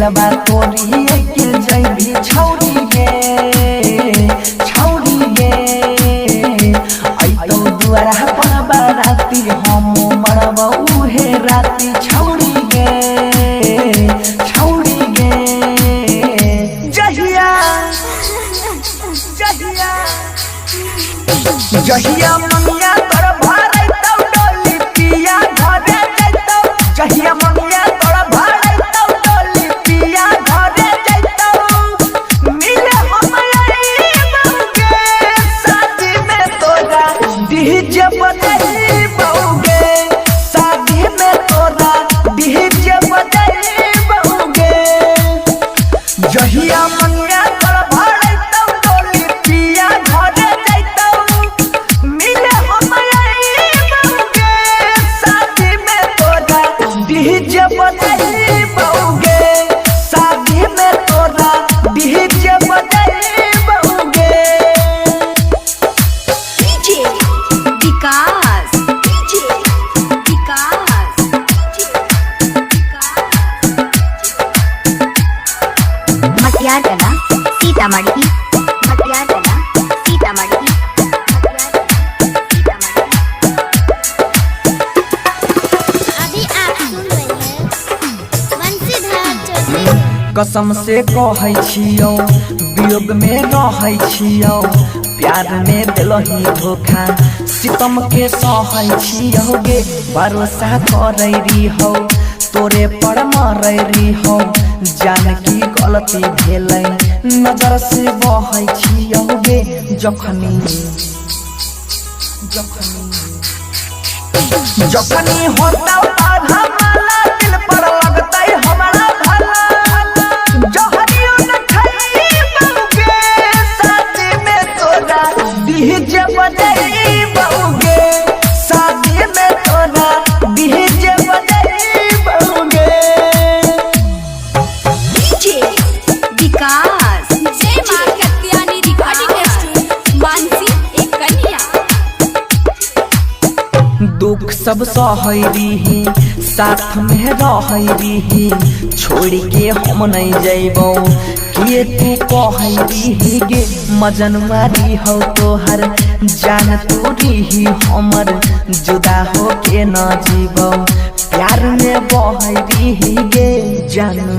दिलवा तोरी के जैबी छौरी गे आई तो दुआरा पर बाराती हम मरब उहे राती छौरी गे जहिया मंगिया तोर भाड़े तौ डोली पिया घरे जैतौ जहिया मंगिया तोर भाड़े तौ डोली पिया घरे जैतौ मिले हम आइबौगे शादी में तोरा डीजे बजाइबौगे शादी में तोरा डीजे बजाइबौगे जहिया मंगिया तोर भाड़े तौ डोली पिया घरे डीजे बजाइबौगे शादी में तोरा डीजे बजाइबौगे डीजे विकास मटियाला सीतामढ़ी कसम से कहै छियौ वियोग में रहै छियौ प्यार में दिलही धोखा सितम के सहै छियौ गे भरोसा करै रहियौ तोरे पर मरै रहियौ जान की गलती भेलै नजर से बहै छियौ गे जखनी होता आधा माला दिल पर लगतै हमारा डीजे बजाइबौगे शादी में तोरा डीजे बजाइबौगे डीजे विकास जय मां कत्यानी रिकॉर्डिंग स्टूडियो मानसी एक कन्या दुख सब सहै रही साथ में रहै रही छोड़ के हम नहीं जइबौ किए तू कहै रही गे मजनवारी हो तोहर जान तोरी ही हमर जुदा हो के न जीबौ प्यार में बहै रही गे जानू